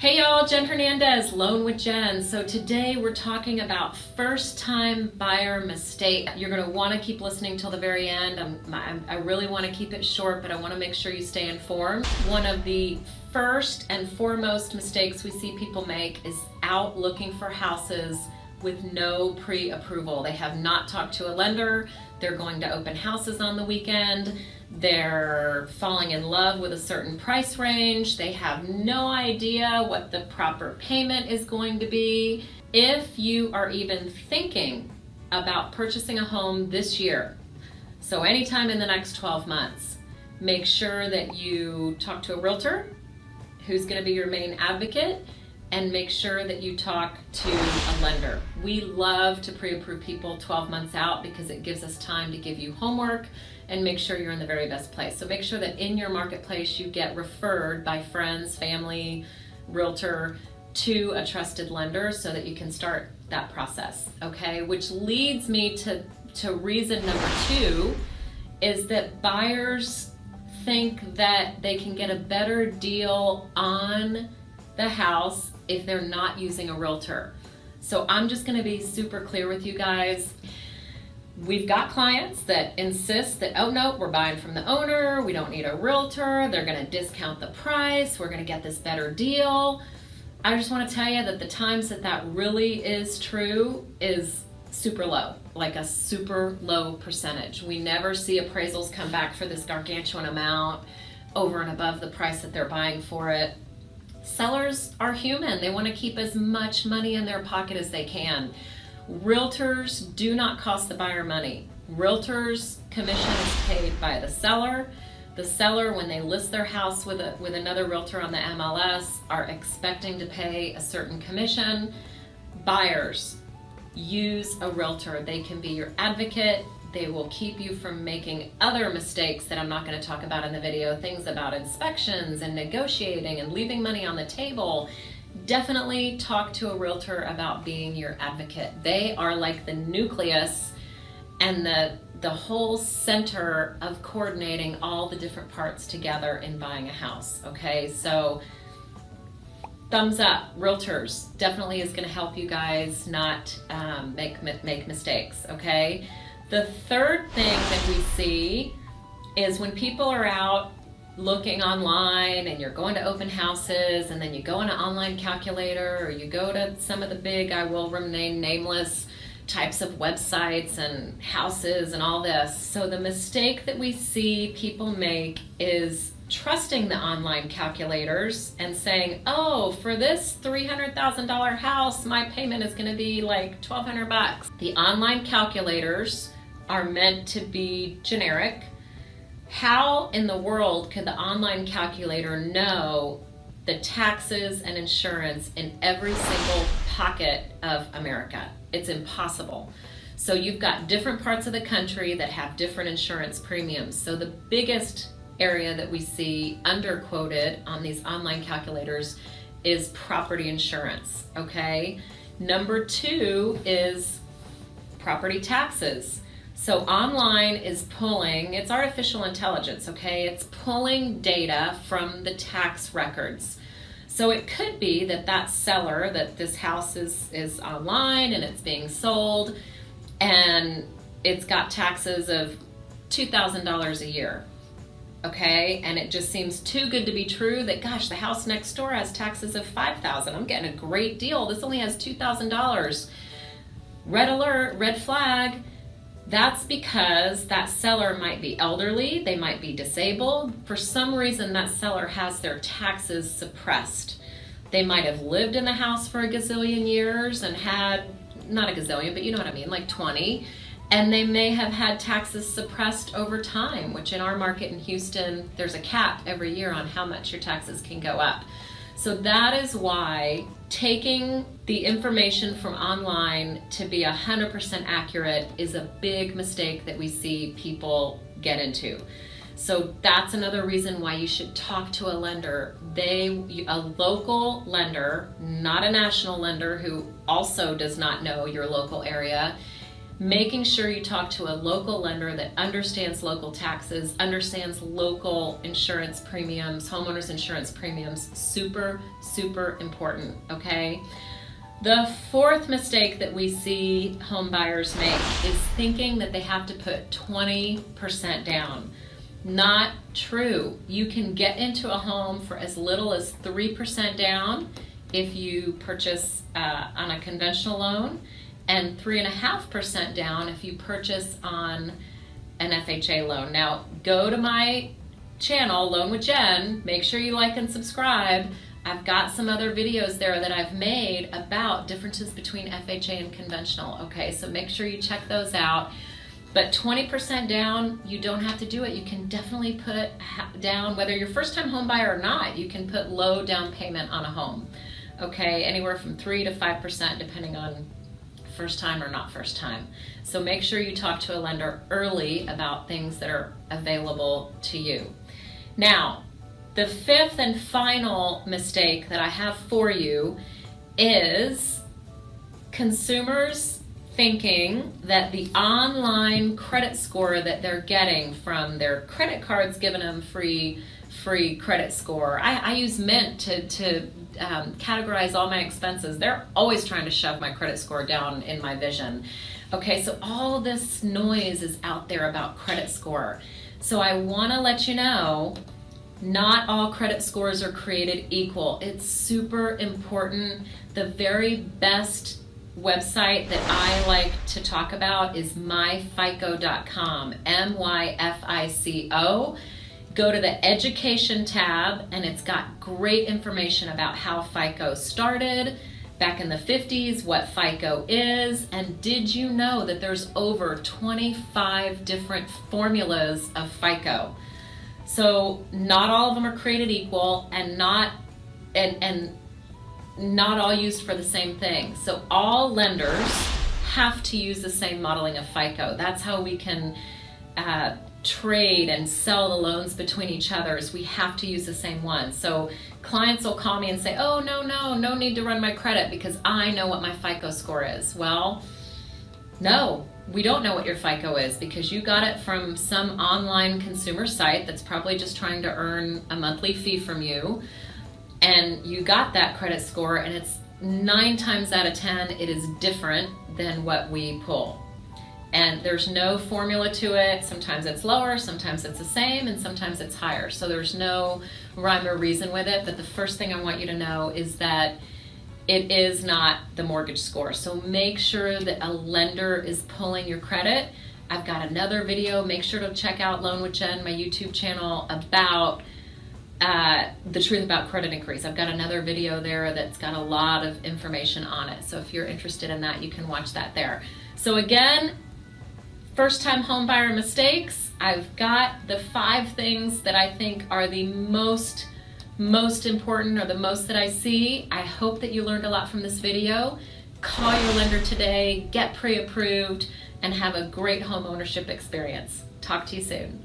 Hey y'all, Jen Hernandez, Loan with Jen. So today we're talking about first-time buyer mistake. You're going to want to keep listening till the very end. I really want to keep it short, but I want to make sure you stay informed. One of the first and foremost mistakes we see people make is out looking for houses with no pre-approval. They have not talked to a lender. They're going to open houses on the weekend. They're falling in love with a certain price range. They have no idea what the proper payment is going to be. If you are even thinking about purchasing a home this year, so anytime in the next 12 months, make sure that you talk to a realtor who's going to be your main advocate, and make sure that you talk to a lender. We love to pre-approve people 12 months out because it gives us time to give you homework and make sure you're in the very best place. So make sure that in your marketplace you get referred by friends, family, realtor to a trusted lender so that you can start that process, okay? Which leads me to reason number 2 is that buyers think that they can get a better deal on the house if they're not using a realtor. So I'm just going to be super clear with you guys. We've got clients that insist that, oh no, we're buying from the owner, we don't need a realtor, they're going to discount the price, we're going to get this better deal. I just want to tell you that the times that really is true is super low, like a super low percentage. We never see appraisals come back for this gargantuan amount over and above the price that they're buying for it. Sellers are human. They want to keep as much money in their pocket as they can. Realtors do not cost the buyer money. Realtors' commission is paid by the seller. The seller, when they list their house with another realtor on the NMLS, are expecting to pay a certain commission. Buyers use a realtor. They can be your advocate. They will keep you from making other mistakes that I'm not going to talk about in the video, things about inspections and negotiating and leaving money on the table. Definitely talk to a realtor about being your advocate. They are like the nucleus and the whole center of coordinating all the different parts together in buying a house, okay? So thumbs up, realtors definitely is going to help you guys not make mistakes, okay? The third thing that we see is when people are out looking online and you're going to open houses and then you go on an online calculator or you go to some of the big, I will remain nameless, types of websites and houses and all this. So the mistake that we see people make is trusting the online calculators and saying, oh, for this $300,000 house, my payment is going to be like $1,200. The online calculators are meant to be generic. How in the world could the online calculator know the taxes and insurance in every single pocket of America? It's impossible. So you've got different parts of the country that have different insurance premiums. So the biggest area that we see underquoted on these online calculators is property insurance, okay? Number 2 is property taxes. So online is pulling, it's artificial intelligence, okay? It's pulling data from the tax records. So it could be that that seller, that this house is online and it's being sold and it's got taxes of $2,000 a year, okay? And it just seems too good to be true that, gosh, the house next door has taxes of $5,000. I'm getting a great deal. This only has $2,000. Red alert, red flag. That's because that seller might be elderly, they might be disabled. For some reason, that seller has their taxes suppressed. They might have lived in the house for a gazillion years and had, not a gazillion, but you know what I mean, like 20. And they may have had taxes suppressed over time, which in our market in Houston, there's a cap every year on how much your taxes can go up. So that is why taking the information from online to be 100% accurate is a big mistake that we see people get into. So that's another reason why you should talk to a lender. A local lender, not a national lender who also does not know your local area, making sure you talk to a local lender that understands local taxes, understands local insurance premiums, homeowners insurance premiums, super, super important, okay? The fourth mistake that we see home buyers make is thinking that they have to put 20% down. Not true. You can get into a home for as little as 3% down if you purchase on a conventional loan, and 3.5% down if you purchase on an FHA loan. Now, go to my channel, Loan with Jen, make sure you like and subscribe. I've got some other videos there that I've made about differences between FHA and conventional, okay? So make sure you check those out. But 20% down, you don't have to do it. You can definitely put down, whether you're first time home buyer or not, you can put low down payment on a home, okay? Anywhere from 3 to 5% depending on first time or not first time. So make sure you talk to a lender early about things that are available to you. Now, the fifth and final mistake that I have for you is consumers thinking that the online credit score that they're getting from their credit cards giving them free credit score. I use Mint to categorize all my expenses. They're always trying to shove my credit score down in my vision. Okay, so all this noise is out there about credit score. So I want to let you know, not all credit scores are created equal. It's super important. The very best website that I like to talk about is myfico.com, MYFICO. Go to the education tab and it's got great information about how FICO started back in the 50s, what FICO is, and did you know that there's over 25 different formulas of FICO? So not all of them are created equal and not all used for the same thing. So all lenders have to use the same modeling of FICO. That's how we can trade and sell the loans between each other, is we have to use the same one. So clients will call me and say, oh, no need to run my credit because I know what my FICO score is. Well, no, we don't know what your FICO is because you got it from some online consumer site that's probably just trying to earn a monthly fee from you. And you got that credit score, and it's 9 times out of 10, it is different than what we pull. And there's no formula to it. Sometimes it's lower, sometimes it's the same, and sometimes it's higher. So there's no rhyme or reason with it. But the first thing I want you to know is that it is not the mortgage score. So make sure that a lender is pulling your credit. I've got another video. Make sure to check out Loan with Jen, my YouTube channel, about the truth about credit inquiries. I've got another video there that's got a lot of information on it. So if you're interested in that, you can watch that there. So again, first time home buyer mistakes. I've got the 5 things that I think are the most important, or the most that I see. I hope that you learned a lot from this video. Call your lender today, get pre-approved, and have a great home ownership experience. Talk to you soon.